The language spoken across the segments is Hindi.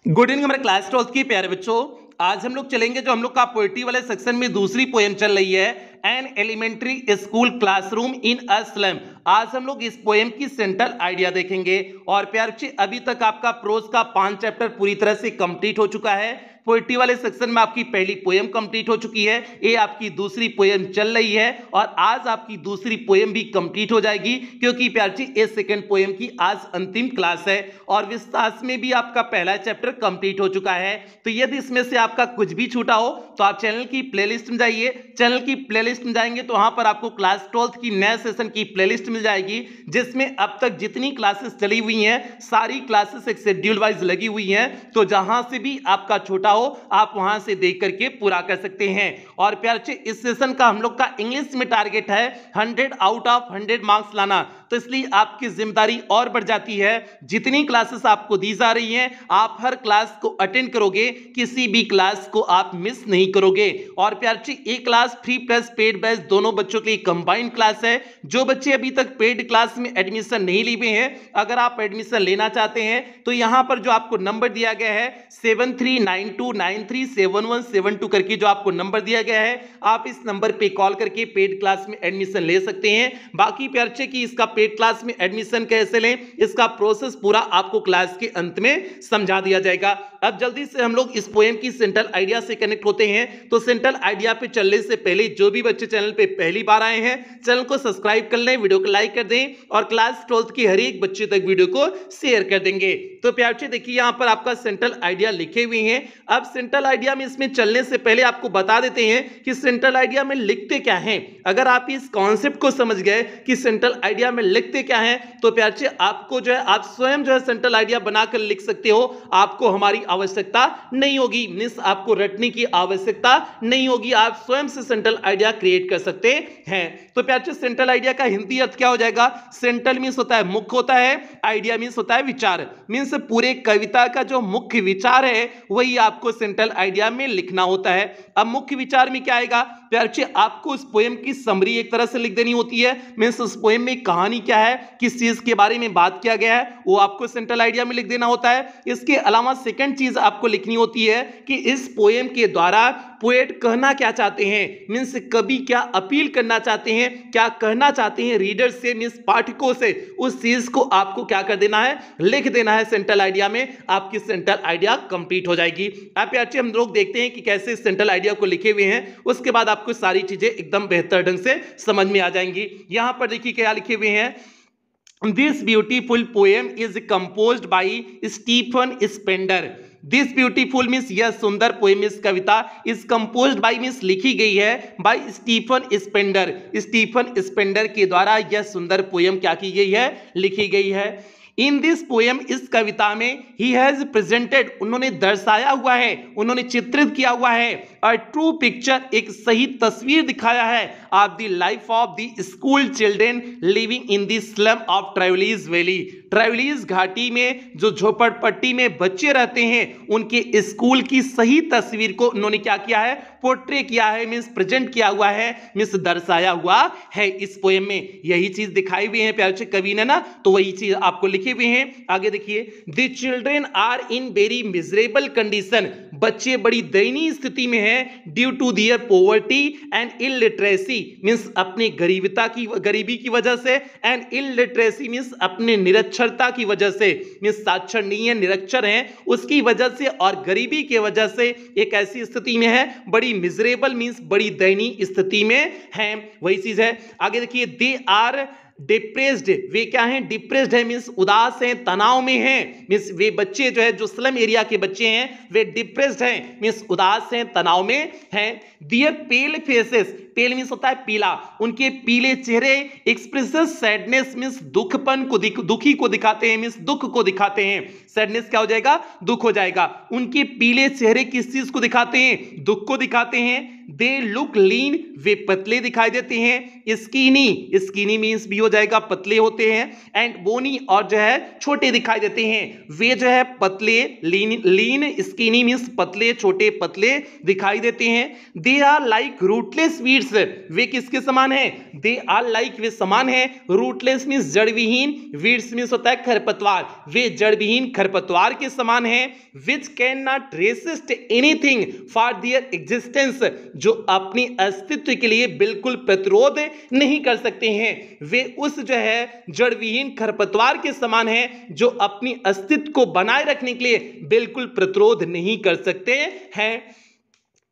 गुड इवनिंग हमारे क्लास 12 की प्यारे बच्चों। आज हम लोग चलेंगे जो हम लोग का पोएट्री वाले सेक्शन में दूसरी पोएम चल रही है, an elementary school classroom in a slum. आज हम लोग इस पोएम की सेंट्रल आइडिया देखेंगे। और प्यारे बच्चे, अभी तक आपका प्रोज का 5 चैप्टर पूरी तरह से कंप्लीट हो चुका है। पोएट्री वाले सेक्शन में आपकी पहली पोएम कंप्लीट हो चुकी है, ये आपकी दूसरी पोएम चल रही है और आज आपकी दूसरी पोएम भी कंप्लीट हो जाएगी, क्योंकि प्यारे बच्चे ये सेकंड पोएम की आज अंतिम क्लास है और विस्तार में भी आपका पहला चैप्टर कंप्लीट हो चुका है। तो यदि इसमें से आपका कुछ भी छूटा हो तो आप चैनल की प्लेलिस्ट में जाइए। चैनल की प्लेलिस्ट में जाएंगे तो वहां पर आपको क्लास 12 की नए सेशन की प्लेलिस्ट मिल जाएगी, जिसमें अब तक जितनी क्लासेस चली हुई हैं सारी क्लासेस एक शेड्यूल वाइज लगी हुई हैं। तो जहां से भी आपका छोटा हो आप वहां से देख करके पूरा कर सकते हैं। और प्यारे, इस सेशन का हम लोग का इंग्लिश में टारगेट है 100 आउट ऑफ 100 मार्क्स लाना, तो इसलिए आपकी जिम्मेदारी और बढ़ जाती है। जितनी क्लासेस आपको दी जा रही हैं आप हर क्लास को अटेंड करोगे, किसी भी क्लास को आप मिस नहीं करोगे। और प्यारे, एक class free plus paid batch दोनों बच्चों के लिए कंबाइंड क्लास है। जो बच्चे अभी तक पेड क्लास में एडमिशन नहीं लिए हुए हैं, अगर आप एडमिशन लेना चाहते हैं तो यहां पर जो आपको नंबर दिया गया है 7392937172 करके जो आपको नंबर दिया गया है, आप इस नंबर पे कॉल करके पेड क्लास में एडमिशन ले सकते हैं। बाकी प्यारे की इसका पेड क्लास में एडमिशन कैसे लें इसका प्रोसेस पूरा आपको क्लास के अंत में समझा दिया जाएगा। अब जल्दी से हम लोग इस पोएम की सेंट्रल आइडिया से कनेक्ट होते हैं। तो सेंट्रल आइडिया पे चलने से पहले जो भी बच्चे चैनल पे पहली बार आए हैं चैनल को सब्सक्राइब कर लें, वीडियो को लाइक कर दें और क्लास 12 की हर एक बच्चे तक वीडियो को शेयर कर देंगे। तो प्यारे देखिए यहां पर आपका सेंट्रल आइडिया लिखे हुए हैं। अब सेंट्रल आइडिया में इसमें चलने से पहले आपको बता देते हैं कि सेंट्रल आइडिया में लिखते क्या हैं। अगर आप इस कॉन्सेप्ट को समझ गए कि सेंट्रल आइडिया में लिखते क्या हैं, तो प्यारे आपको जो है आप स्वयं जो है सेंट्रल आइडिया बनाकर लिख सकते हो। आपको हमारी आवश्यकता नहीं होगी, मींस आपको रटने की आवश्यकता नहीं होगी, आप स्वयं से सेंट्रल आइडिया क्रिएट कर सकते हैं। तो प्यारे सेंट्रल आइडिया का हिंदी अर्थ क्या हो जाएगा? सेंट्रल मींस होता है मुख्य होता है, आइडिया मींस होता है विचार, मींस पूरे कविता का जो मुख्य विचार है वही आपको सेंट्रल आइडिया में लिखना होता है। अब मुख्य विचार में क्या आएगा प्यारे, आपको उस पोएम की समरी एक तरह से लिख देनी होती है, मींस उस पोएम में कहानी क्या है, किस चीज के बारे में बात किया गया है, वो आपको सेंट्रल आइडिया में लिख देना होता है। इसके अलावा सेकंड चीज आपको लिखनी होती है कि इस पोएम के द्वारा पोएट कहना क्या चाहते हैं, मींस कवि क्या अपील करना चाहते हैं, क्या कहना चाहते हैं रीडर से, मींस पाठकों से, उस चीज को आपको क्या कर देना है, लिख देना है सेंट्रल आइडिया में। आपकी सेंट्रल आइडिया कंप्लीट हो जाएगी। अब प्यारे हम लोग देखते हैं कि कैसे सेंट्रल आइडिया को लिखे हुए हैं, उसके बाद आपको सारी चीजें एकदम बेहतर ढंग से समझ में आ जाएंगी। यहां पर देखिए क्या लिखे हुए हैं, this beautiful poem is composed by Stephen Spender. This beautiful means यह सुंदर पोएम, इस कविता इज कंपोज्ड बाय मीन्स लिखी गई है by Stephen Spender. Stephen Spender के द्वारा यह सुंदर पोएम क्या की गई है, लिखी गई है। इन दिस पोएम, इस कविता में ही हैज प्रेजेंटेड, उन्होंने दर्शाया हुआ है, उन्होंने चित्रित किया हुआ है, अ ट्रू पिक्चर, एक सही तस्वीर दिखाया है of the life of the school children living in the slum of Tyrolese valley. Tyrolese घाटी में जो झोपड़पट्टी में बच्चे रहते हैं उनके स्कूल की सही तस्वीर को उन्होंने क्या किया है, पोर्ट्रे किया है, मींस प्रेजेंट किया हुआ है, मींस दर्शाया हुआ है इस पोएम में। यही चीज दिखाई हुई है प्यारे कवि ने ना, तो वही चीज आपको लिखे हुए हैं। आगे देखिए, the children are in very miserable condition, बच्चे बड़ी दयनीय स्थिति में हैं, due to their poverty and illiteracy, means अपने गरीबी की वजह से, एंड इलिटरेसी मींस अपने निरक्षरता की वजह से, मींस साक्षर नहीं है, निरक्षर हैं उसकी वजह से, और गरीबी की वजह से एक ऐसी स्थिति में है, बड़ी मिजरेबल मींस बड़ी दयनीय स्थिति में है, वही चीज है। आगे देखिए, दे आर डिप्रेस्ड, वे क्या हैं, डिप्रेस्ड है मींस उदास हैं, तनाव में हैं, मींस वे बच्चे जो है जो स्लम एरिया के बच्चे हैं वे डिप्रेस्ड हैं, मींस उदास हैं, तनाव में हैं। दियर पेल फेसेस, पेल मींस होता है पीला, उनके पीले चेहरे एक्सप्रेसेस सैडनेस मींस दुखपन को, दुखी को दिखाते हैं, मींस दुख को दिखाते हैं। सैडनेस क्या हो जाएगा, दुख हो जाएगा। उनके पीले चेहरे किस चीज को दिखाते हैं, दुख को दिखाते हैं। दे लुक लीन, वे पतले दिखाई देते हैं। स्कीनी, स्कीनी मींस भी हो जाएगा पतले होते हैं, एंड बोनी और जो है छोटे दिखाई देते हैं। वे जो है पतले, लीन स्कीनी मींस पतले, छोटे पतले दिखाई देते हैं। They are like rootless weeds, weeds, वे किसके समान है? दे आर लाइक, वे समान है। रूटलेस मींस जड़ विहीन, वीड्स मींस होता है खरपतवार, वे जड़ विहीन खरपतवार के समान है। Which can not resist anything for their existence, जो अपनी अस्तित्व के लिए बिल्कुल प्रतिरोध नहीं कर सकते हैं, वे उस जो है जड़ विहीन खरपतवार के समान है जो अपनी अस्तित्व को बनाए रखने के लिए बिल्कुल प्रतिरोध नहीं कर सकते हैं।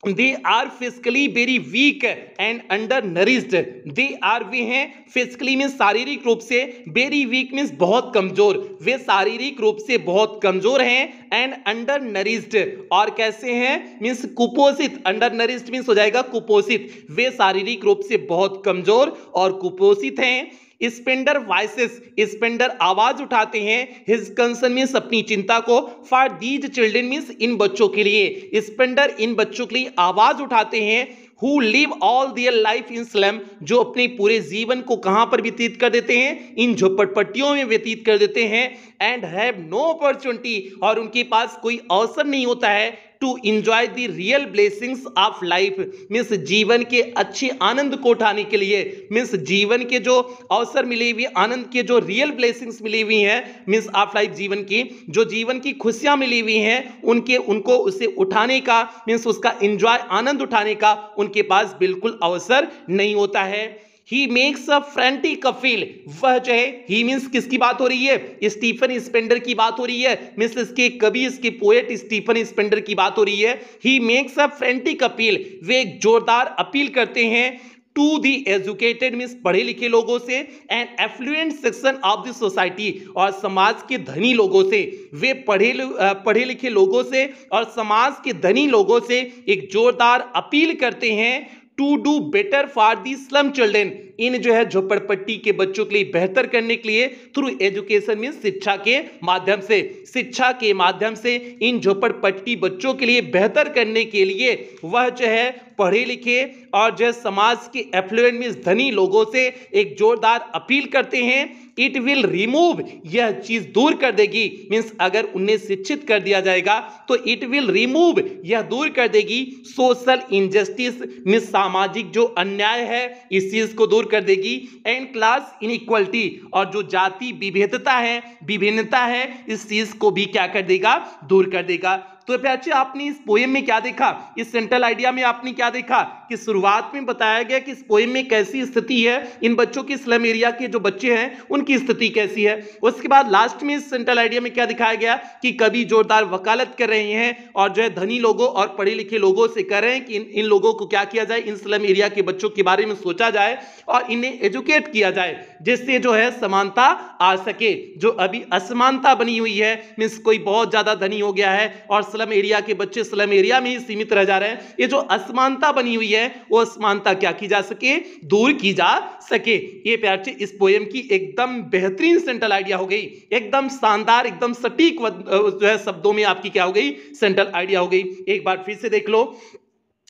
They are physically very weak and undernourished. They are, वे हैं physically मीन्स शारीरिक रूप से, very weak मीन्स बहुत कमजोर, वे शारीरिक रूप से बहुत कमजोर हैं। and undernourished, और कैसे हैं? मीन्स कुपोषित, undernourished मीन्स हो जाएगा कुपोषित, वे शारीरिक रूप से बहुत कमजोर और कुपोषित हैं। स्पेंडर वॉइसेस, स्पेंडर आवाज उठाते हैं। हिज कंसर्न मीन्स अपनी चिंता को, for these children means in बच्चों के लिए, स्पेंडर इन बच्चों के लिए आवाज उठाते हैं। Who live all their life in slum, जो अपने पूरे जीवन को कहां पर व्यतीत कर देते हैं? इन झोपड़पट्टियों में व्यतीत कर देते हैं। एंड हैव नो अपॉर्चुनिटी, और उनके पास कोई अवसर नहीं होता है to enjoy the real blessings of life, means जीवन के अच्छे आनंद को उठाने के लिए, मीन्स जीवन के जो अवसर मिले हुए, आनंद के जो रियल ब्लेसिंग्स मिली हुई हैं, मीन्स ऑफ लाइफ, जीवन की जो जीवन की खुशियां मिली हुई हैं, उनको उसे उठाने का, मीन्स उसका एंजॉय, आनंद उठाने का उनके पास बिल्कुल अवसर नहीं होता है। He makes a frantic appeal, वह जो है, ही मीन्स किसकी बात हो रही है? स्टीफन स्पेंडर की बात हो रही है, मीन्स इसके कवि, इसके पोएट स्टीफन स्पेंडर की बात हो रही है। He makes a frantic appeal, वे एक जोरदार अपील करते हैं टू दी एजुकेटेड मीन्स पढ़े लिखे लोगों से, and affluent section of the society, और समाज के धनी लोगों से, वे पढ़े लिखे लोगों से और समाज के धनी लोगों से एक जोरदार अपील करते हैं to do better for the slum children, इन जो है झोपड़पट्टी के बच्चों के लिए बेहतर करने के लिए, थ्रू एजुकेशन मीन्स शिक्षा के माध्यम से, शिक्षा के माध्यम से इन झोपड़पट्टी बच्चों के लिए बेहतर करने के लिए वह जो है पढ़े लिखे और जो है समाज के एफ्लुएंट मीन्स धनी लोगों से एक जोरदार अपील करते हैं। इट विल रिमूव, यह चीज दूर कर देगी, मीन्स अगर उन्हें शिक्षित कर दिया जाएगा तो इट विल रिमूव, यह दूर कर देगी सोशल इनजस्टिस, मीन्स सामाजिक जो अन्याय है इस चीज को दूर कर देगी। एंड क्लास इनइक्वालिटी, और जो जाति विभेदता है, विभिन्नता है, इस चीज को भी क्या कर देगा? दूर कर देगा। तो प्यारे आपने इस पोएम में क्या देखा? इस सेंट्रल आइडिया में आपने क्या देखा कि शुरुआत में बताया गया कि इस पोएम में कैसी स्थिति है, इन बच्चों की स्लम एरिया के जो बच्चे हैं उनकी स्थिति कैसी है। उसके बाद लास्ट में इस सेंट्रल आइडिया में क्या दिखाया गया कि कवि जोरदार वकालत कर रहे हैं और जो है धनी लोगों और पढ़े लिखे लोगों से कर रहे हैं कि इन लोगों को क्या किया जाए, इन स्लम एरिया के बच्चों के बारे में सोचा जाए और इन्हें एजुकेट किया जाए, जिससे जो है समानता आ सके। जो अभी असमानता बनी हुई है, मीन्स कोई बहुत ज्यादा धनी हो गया है और स्लम एरिया के बच्चे स्लम एरिया में ही सीमित रह जा रहे हैं, ये जो असमानता बनी हुई है वो असमानता क्या की जा सके? दूर की जा सके। ये प्यारे इस पोएम की एकदम बेहतरीन सेंट्रल आइडिया हो गई, एकदम शानदार, एकदम सटीक जो है शब्दों में आपकी क्या हो गई? सेंट्रल आइडिया हो गई। एक बार फिर से देख लो।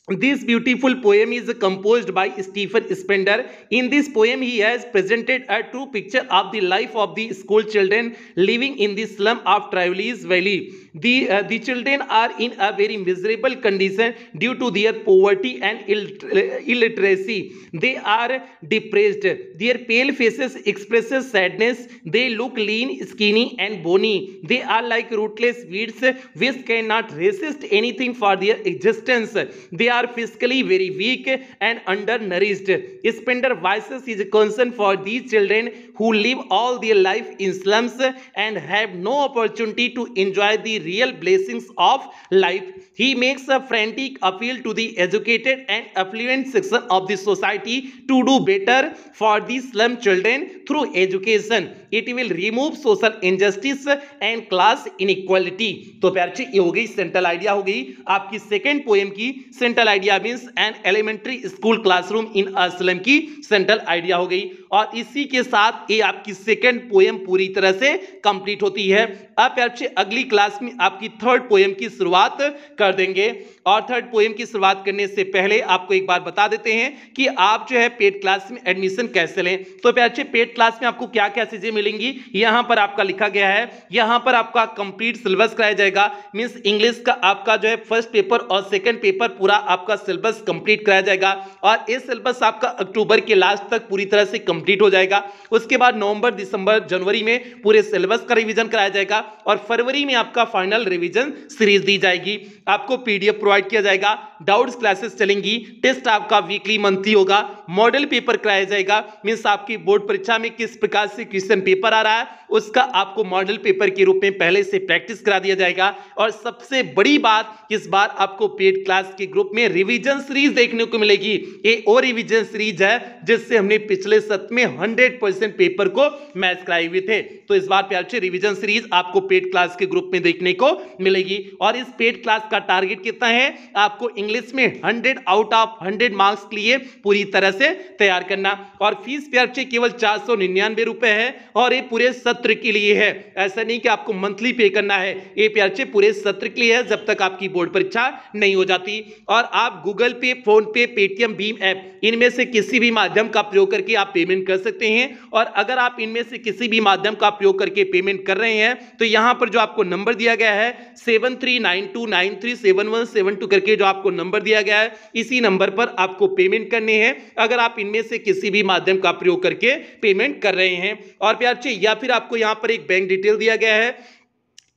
This beautiful poem is composed by Stephen Spender. In this poem, he has presented a true picture of the life of the school children living in the slum of Trivales Valley. The children are in a very miserable condition due to their poverty and illiteracy. They are depressed. Their pale faces expresses sadness. They look lean, skinny, and bony. They are like rootless weeds which cannot resist anything for their existence. They are physically very weak and undernourished. Spender voices his concern for these children who live all their life in slums and have no opportunity to enjoy the real blessings of life. He makes a frantic appeal to the educated and affluent section of the society to do better for the slum children through education. It will remove social injustice and class inequality. तो प्यारे ये हो गई सेंट्रल आइडिया, हो गई आपकी सेकेंड पोएम की central idea means an elementary school classroom in a slum की सेंट्रल आइडिया हो गई। और इसी के साथ ये आपकी सेकेंड पोएम पूरी तरह से कंप्लीट होती है। अब प्यारे अगली क्लास में आपकी थर्ड पोएम की शुरुआत कर देंगे। और थर्ड पोएम की शुरुआत करने से पहले आपको एक बार बता देते हैं कि आप जो है पेड क्लास में एडमिशन कैसे लें। तो प्यारे पेड क्लास में आपको क्या क्या चीजें मिलेंगी, यहां पर आपका लिखा गया है। यहां पर आपका कंप्लीट सिलेबस कराया जाएगा, मींस इंग्लिश का आपका जो है फर्स्ट पेपर और सेकंड पेपर पूरा आपका सिलेबस कंप्लीट कराया जाएगा। और ये सिलेबस आपका अक्टूबर के लास्ट तक पूरी तरह से कंप्लीट हो जाएगा। उसके बाद नवंबर, दिसंबर, जनवरी में पूरे सिलेबस का रिवीजन कराया जाएगा और फरवरी में आपका फाइनल रिवीजन सीरीज दी जाएगी। आपको पीडीएफ प्रोवाइड किया जाएगा, डाउट्स क्लासेस चलेंगी, टेस्ट आपका वीकली मंथली होगा, मॉडल पेपर कराया जाएगा, मींस आपकी बोर्ड परीक्षा में किस प्रकार से क्वेश्चन पेपर आ रहा है उसका आपको मॉडल पेपर के रूप में पहले से प्रैक्टिस करा दिया जाएगा। और सबसे बड़ी बात, इस बार आपको पेड क्लास के ग्रुप में रिवीजन सीरीज देखने को मिलेगी। ये और रिवीजन सीरीज है जिससे हमने पिछले सत्र में 100% पेपर को मैच कराए हुए थे। तो इस बार प्यारे से रिवीजन सीरीज आपको पेड क्लास के ग्रुप में देखने को मिलेगी। और इस पेड क्लास का टारगेट कितना है, आपको इंग्लिश में 100 आउट ऑफ 100 मार्क्स के लिए पूरी तरह से तैयार करना। और फीस प्यारे से केवल 499 रुपए है और ये पूरे सत्र के लिए है, ऐसा नहीं कि आपको मंथली पे करना है। ये प्यारे से पूरे सत्र के लिए है जब तक आपकी बोर्ड परीक्षा नहीं हो जाती। और आप गूगल पे, फोन पे, पेटीएम, भीम ऐप इनमें से किसी भी माध्यम का प्रयोग करके आप पेमेंट कर सकते हैं। और अगर आप इनमें से किसी भी माध्यम का प्रयोग करके पेमेंट कर रहे हैं तो यहां पर जो आपको नंबर दिया गया है 7392937172 करके जो आपको नंबर दिया गया है, इसी नंबर पर आपको पेमेंट करने हैं अगर आप इनमें से किसी भी माध्यम का प्रयोग करके पेमेंट कर रहे हैं। और प्यारे या फिर आपको यहां पर एक बैंक डिटेल दिया गया है,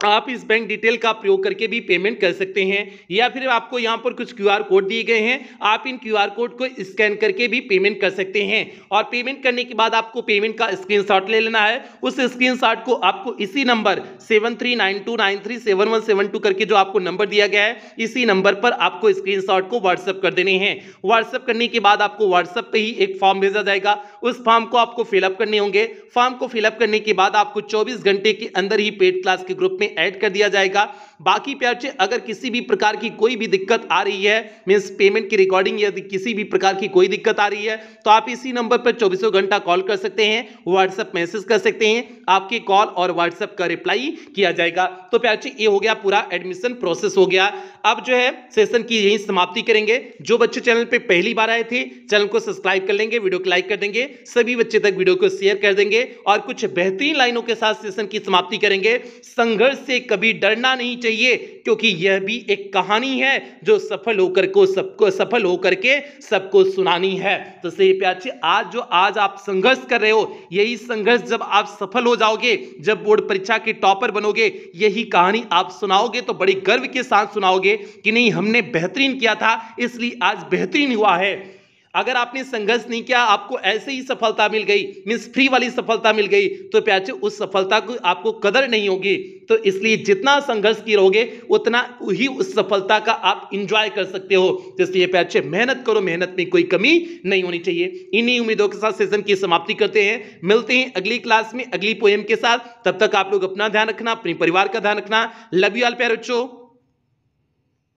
आप इस बैंक डिटेल का प्रयोग करके भी पेमेंट कर सकते हैं। या फिर आपको यहां पर कुछ क्यूआर कोड दिए गए हैं, आप इन क्यूआर कोड को स्कैन करके भी पेमेंट कर सकते हैं। और पेमेंट करने के बाद आपको पेमेंट का स्क्रीनशॉट ले लेना है। उस स्क्रीनशॉट को आपको इसी नंबर 7392937172 करके जो आपको नंबर दिया गया है, इसी नंबर पर आपको स्क्रीनशॉट को व्हाट्सएप कर देने हैं। व्हाट्सएप करने के बाद आपको व्हाट्सएप पे ही एक फॉर्म भेजा जाएगा, उस फॉर्म को आपको फिलअप करने होंगे। फॉर्म को फिलअप करने के बाद आपको 24 घंटे के अंदर ही पेड क्लास के ग्रुप में ऐड कर दिया जाएगा। बाकी प्यारे अगर किसी भी प्रकार की कोई भी दिक्कत आ रही है, मींस पेमेंट की रिकॉर्डिंग यदि किसी भी प्रकार की कोई दिक्कत आ रही है तो आप इसी नंबर पर 24 घंटा कॉल कर सकते हैं, व्हाट्सएप मैसेज कर सकते हैं, आपके कॉल और व्हाट्सएप का रिप्लाई किया जाएगा। तो प्यारे ये हो गया पूरा एडमिशन प्रोसेस हो गया। अब जो है सेशन की यही समाप्ति करेंगे। जो बच्चे चैनल पे पहली बार आए थे चैनल को सब्सक्राइब कर लेंगे, वीडियो को लाइक कर देंगे, सभी बच्चे तक वीडियो को शेयर कर देंगे और कुछ बेहतरीन लाइनों के साथ सेशन की समाप्ति करेंगे। संघर्ष से कभी डरना नहीं चाहिए क्योंकि यह भी एक कहानी है जो सफल होकर के सबको सुनानी है। तो सही प्यारे आज आप संघर्ष कर रहे हो, यही संघर्ष जब आप सफल हो जाओगे, जब बोर्ड परीक्षा के टॉपर बनोगे, यही कहानी आप सुनाओगे तो बड़े गर्व के साथ सुनाओगे कि नहीं हमने बेहतरीन किया था इसलिए आज बेहतरीन हुआ है। अगर आपने संघर्ष नहीं किया, आपको ऐसे ही सफलता मिल गई, मींस फ्री वाली सफलता मिल गई, तो प्यारे उस सफलता को आपको कदर नहीं होगी। तो इसलिए जितना संघर्ष की रहोगे उतना ही उस सफलता का आप इंजॉय कर सकते हो। तो इसलिए प्यारे मेहनत करो, मेहनत में कोई कमी नहीं होनी चाहिए। इन्हीं उम्मीदों के साथ सेशन की समाप्ति करते हैं। मिलते हैं अगली क्लास में अगली पोएम के साथ। तब तक आप लोग अपना ध्यान रखना, अपने परिवार का ध्यान रखना। लव यू ऑल प्यारे बच्चों।